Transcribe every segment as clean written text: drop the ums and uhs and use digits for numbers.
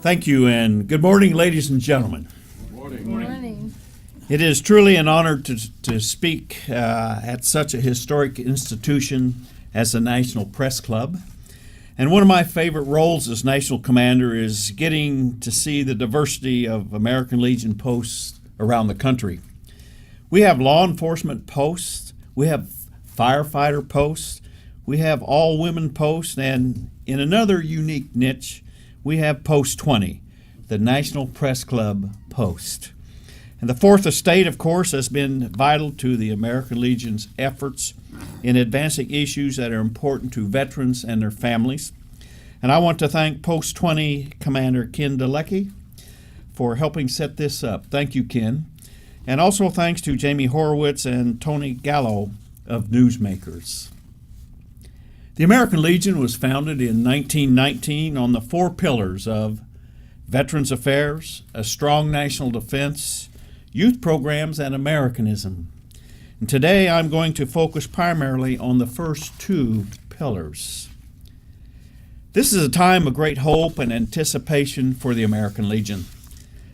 Thank you, and good morning, ladies and gentlemen. Good morning. It is truly an honor to speak at such a historic institution as the National Press Club. And one of my favorite roles as National Commander is getting to see the diversity of American Legion posts around the country. We have law enforcement posts, we have firefighter posts, we have all-women posts, and in another unique niche, we have Post 20, the National Press Club post. And the Fourth Estate, of course, has been vital to the American Legion's efforts in advancing issues that are important to veterans and their families. And I want to thank Post 20 Commander Ken Dalecki for helping set this up. Thank you, Ken. And also thanks to Jamie Horowitz and Tony Gallo of Newsmakers. The American Legion was founded in 1919 on the four pillars of Veterans Affairs, a strong national defense, youth programs, and Americanism. And today I'm going to focus primarily on the first two pillars. This is a time of great hope and anticipation for the American Legion.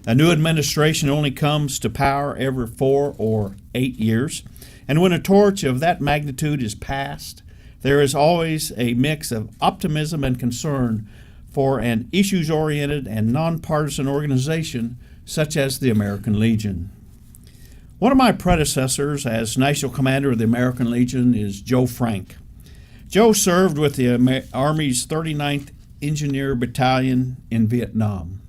A new administration only comes to power every 4 or 8 years, and when a torch of that magnitude is passed, there is always a mix of optimism and concern for an issues-oriented and nonpartisan organization such as the American Legion. One of my predecessors as National Commander of the American Legion is Joe Frank. Joe served with the Army's 39th Engineer Battalion in Vietnam.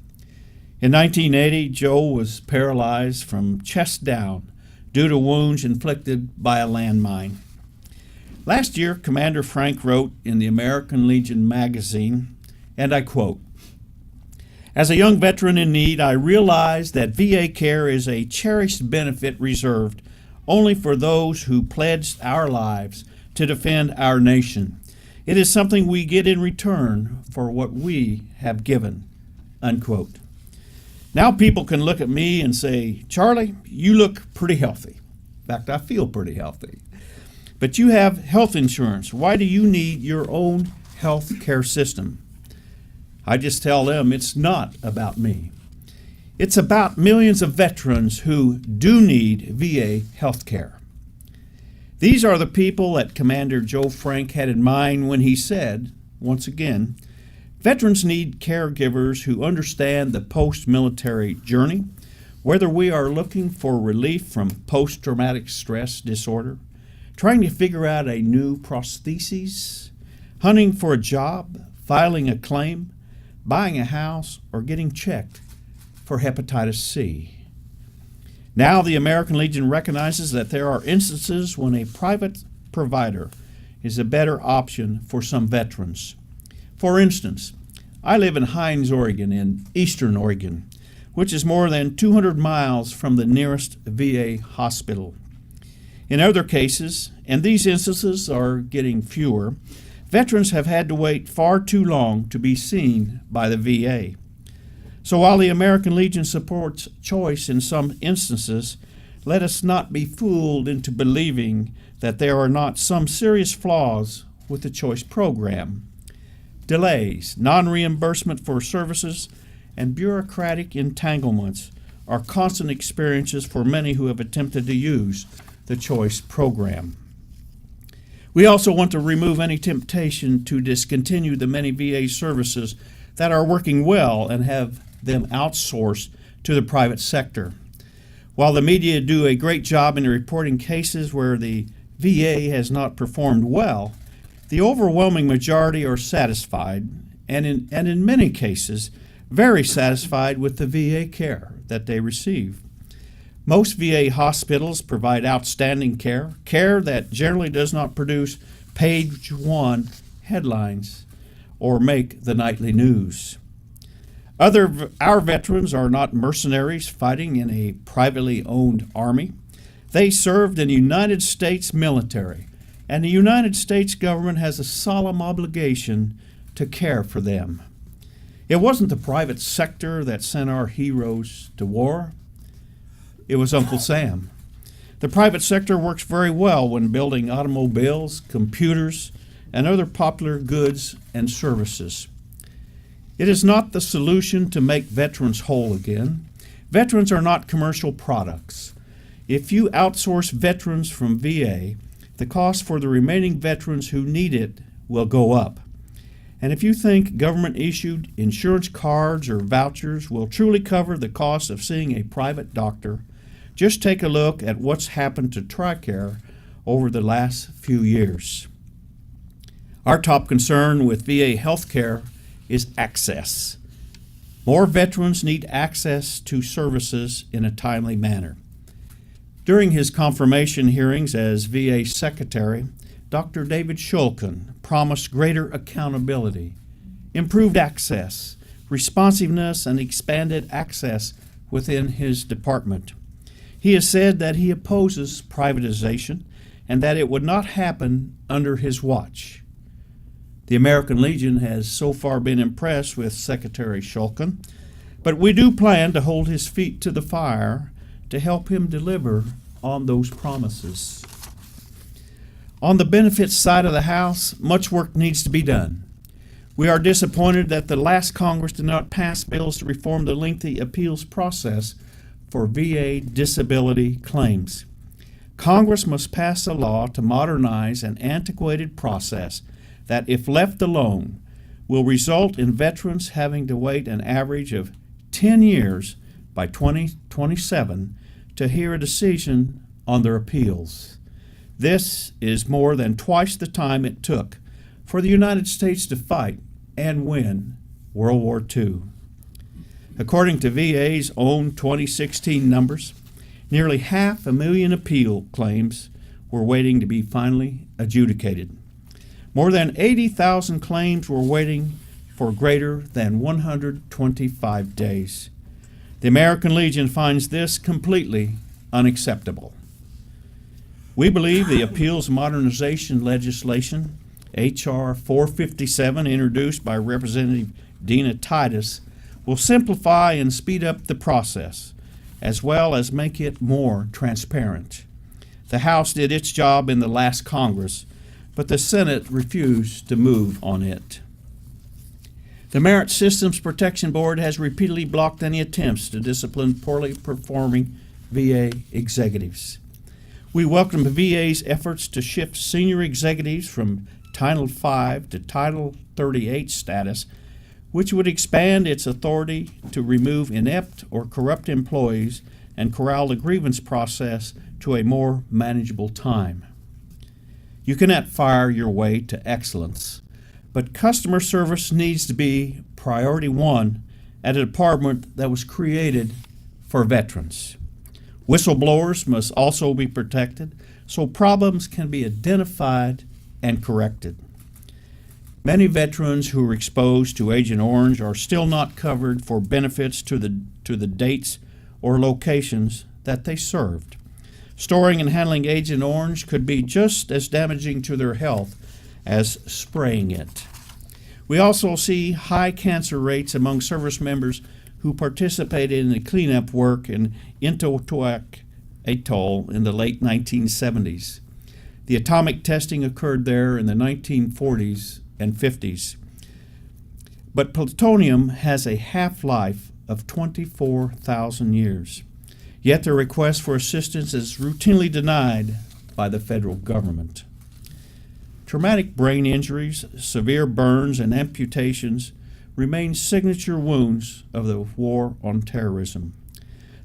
In 1980, Joe was paralyzed from chest down due to wounds inflicted by a landmine. Last year, Commander Frank wrote in the American Legion magazine, and I quote, "As a young veteran in need, I realized that VA care is a cherished benefit reserved only for those who pledged our lives to defend our nation. It is something we get in return for what we have given," unquote. Now people can look at me and say, "Charlie, you look pretty healthy." In fact, I feel pretty healthy. But you have health insurance. Why do you need your own health care system? I just tell them it's not about me. It's about millions of veterans who do need VA health care. These are the people that Commander Joe Frank had in mind when he said, once again, veterans need caregivers who understand the post-military journey, whether we are looking for relief from post-traumatic stress disorder, trying to figure out a new prosthesis, hunting for a job, filing a claim, buying a house, or getting checked for hepatitis C. Now the American Legion recognizes that there are instances when a private provider is a better option for some veterans. For instance, I live in Hines, Oregon, in eastern Oregon, which is more than 200 miles from the nearest VA hospital. In other cases, and these instances are getting fewer, veterans have had to wait far too long to be seen by the VA. So while the American Legion supports choice in some instances, let us not be fooled into believing that there are not some serious flaws with the choice program. Delays, non-reimbursement for services, and bureaucratic entanglements are constant experiences for many who have attempted to use the choice program. We also want to remove any temptation to discontinue the many VA services that are working well and have them outsourced to the private sector. While the media do a great job in reporting cases where the VA has not performed well, the overwhelming majority are satisfied and in many cases very satisfied with the VA care that they receive. Most VA hospitals provide outstanding care that generally does not produce page one headlines or make the nightly news. Our veterans are not mercenaries fighting in a privately owned army. They served in the United States military, and the United States government has a solemn obligation to care for them. It wasn't the private sector that sent our heroes to war. It was Uncle Sam. The private sector works very well when building automobiles, computers, and other popular goods and services. It is not the solution to make veterans whole again. Veterans are not commercial products. If you outsource veterans from VA, the cost for the remaining veterans who need it will go up. And if you think government-issued insurance cards or vouchers will truly cover the cost of seeing a private doctor, just take a look at what's happened to TRICARE over the last few years. Our top concern with VA health care is access. More veterans need access to services in a timely manner. During his confirmation hearings as VA Secretary, Dr. David Shulkin promised greater accountability, improved access, responsiveness, and expanded access within his department. He has said that he opposes privatization and that it would not happen under his watch. The American Legion has so far been impressed with Secretary Shulkin, but we do plan to hold his feet to the fire to help him deliver on those promises. On the benefits side of the House, much work needs to be done. We are disappointed that the last Congress did not pass bills to reform the lengthy appeals process for VA disability claims. Congress must pass a law to modernize an antiquated process that, if left alone, will result in veterans having to wait an average of 10 years by 2027 to hear a decision on their appeals. This is more than twice the time it took for the United States to fight and win World War II. According to VA's own 2016 numbers, nearly 500,000 appeal claims were waiting to be finally adjudicated. More than 80,000 claims were waiting for greater than 125 days. The American Legion finds this completely unacceptable. We believe the appeals modernization legislation, H.R. 457, introduced by Representative Dina Titus, will simplify and speed up the process, as well as make it more transparent. The House did its job in the last Congress, but the Senate refused to move on it. The Merit Systems Protection Board has repeatedly blocked any attempts to discipline poorly performing VA executives. We welcome the VA's efforts to shift senior executives from Title V to Title 38 status, which would expand its authority to remove inept or corrupt employees and corral the grievance process to a more manageable time. You cannot fire your way to excellence, but customer service needs to be priority one at a department that was created for veterans. Whistleblowers must also be protected so problems can be identified and corrected. Many veterans who were exposed to Agent Orange are still not covered for benefits to the dates or locations that they served. Storing and handling Agent Orange could be just as damaging to their health as spraying it. We also see high cancer rates among service members who participated in the cleanup work in Intotoak Atoll in the late 1970s. The atomic testing occurred there in the 1940s and 50s. But plutonium has a half-life of 24,000 years. Yet their request for assistance is routinely denied by the federal government. Traumatic brain injuries, severe burns, and amputations remain signature wounds of the war on terrorism.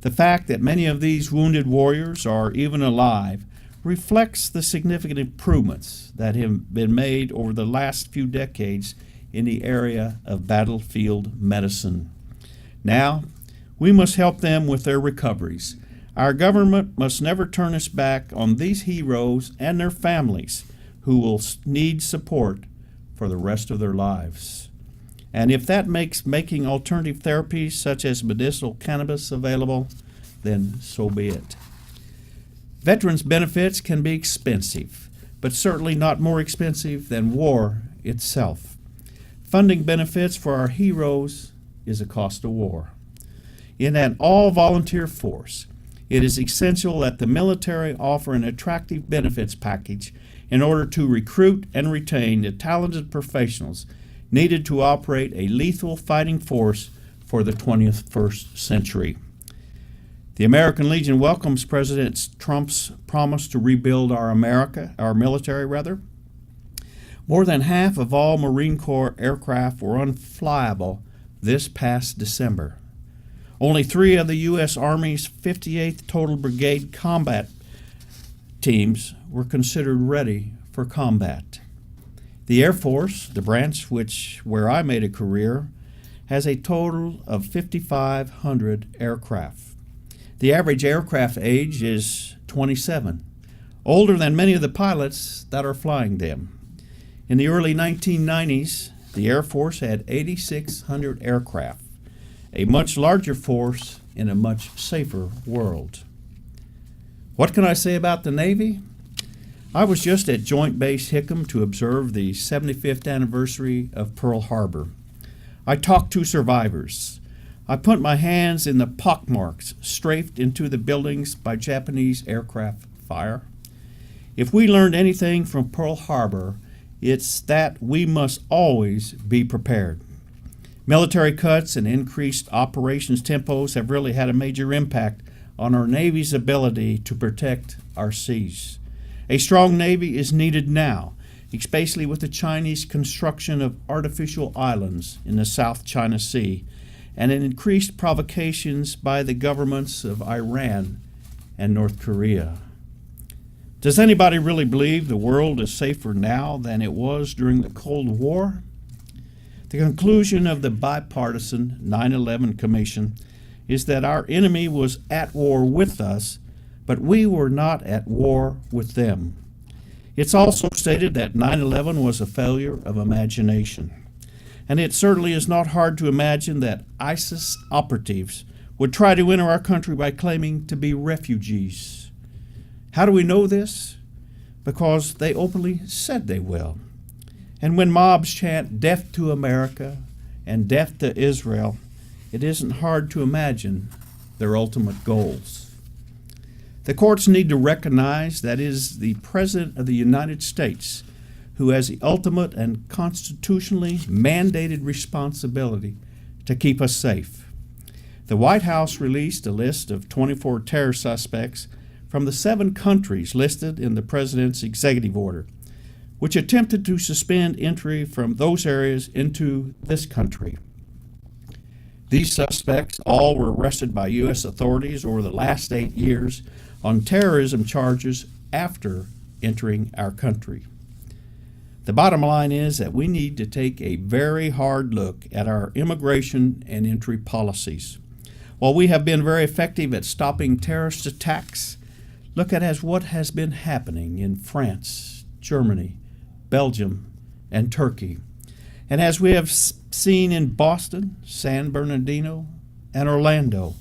The fact that many of these wounded warriors are even alive reflects the significant improvements that have been made over the last few decades in the area of battlefield medicine. Now, we must help them with their recoveries. Our government must never turn its back on these heroes and their families who will need support for the rest of their lives. And if that makes making alternative therapies such as medicinal cannabis available, then so be it. Veterans' benefits can be expensive, but certainly not more expensive than war itself. Funding benefits for our heroes is a cost of war. In an all-volunteer force, it is essential that the military offer an attractive benefits package in order to recruit and retain the talented professionals needed to operate a lethal fighting force for the 21st century. The American Legion welcomes President Trump's promise to rebuild our military. More than half of all Marine Corps aircraft were unflyable this past December. Only 3 of the U.S. Army's 58th Total Brigade combat teams were considered ready for combat. The Air Force, the branch where I made a career, has a total of 5,500 aircraft. The average aircraft age is 27, older than many of the pilots that are flying them. In the early 1990s, the Air Force had 8,600 aircraft, a much larger force in a much safer world. What can I say about the Navy? I was just at Joint Base Hickam to observe the 75th anniversary of Pearl Harbor. I talked to survivors. I put my hands in the pockmarks strafed into the buildings by Japanese aircraft fire. If we learned anything from Pearl Harbor, it's that we must always be prepared. Military cuts and increased operations tempos have really had a major impact on our Navy's ability to protect our seas. A strong Navy is needed now, especially with the Chinese construction of artificial islands in the South China Sea and increased provocations by the governments of Iran and North Korea. Does anybody really believe the world is safer now than it was during the Cold War? The conclusion of the bipartisan 9/11 Commission is that our enemy was at war with us, but we were not at war with them. It's also stated that 9/11 was a failure of imagination. And it certainly is not hard to imagine that ISIS operatives would try to enter our country by claiming to be refugees. How do we know this? Because they openly said they will. And when mobs chant death to America and death to Israel, it isn't hard to imagine their ultimate goals. The courts need to recognize that it is the President of the United States who has the ultimate and constitutionally mandated responsibility to keep us safe. The White House released a list of 24 terror suspects from the 7 countries listed in the President's executive order, which attempted to suspend entry from those areas into this country. These suspects all were arrested by U.S. authorities over the last 8 years on terrorism charges after entering our country. The bottom line is that we need to take a very hard look at our immigration and entry policies. While we have been very effective at stopping terrorist attacks, look at what has been happening in France, Germany, Belgium, and Turkey. And as we have seen in Boston, San Bernardino, and Orlando,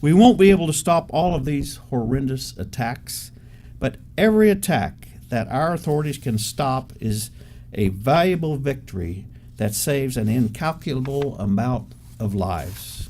we won't be able to stop all of these horrendous attacks, but every attack that our authorities can stop is a valuable victory that saves an incalculable amount of lives.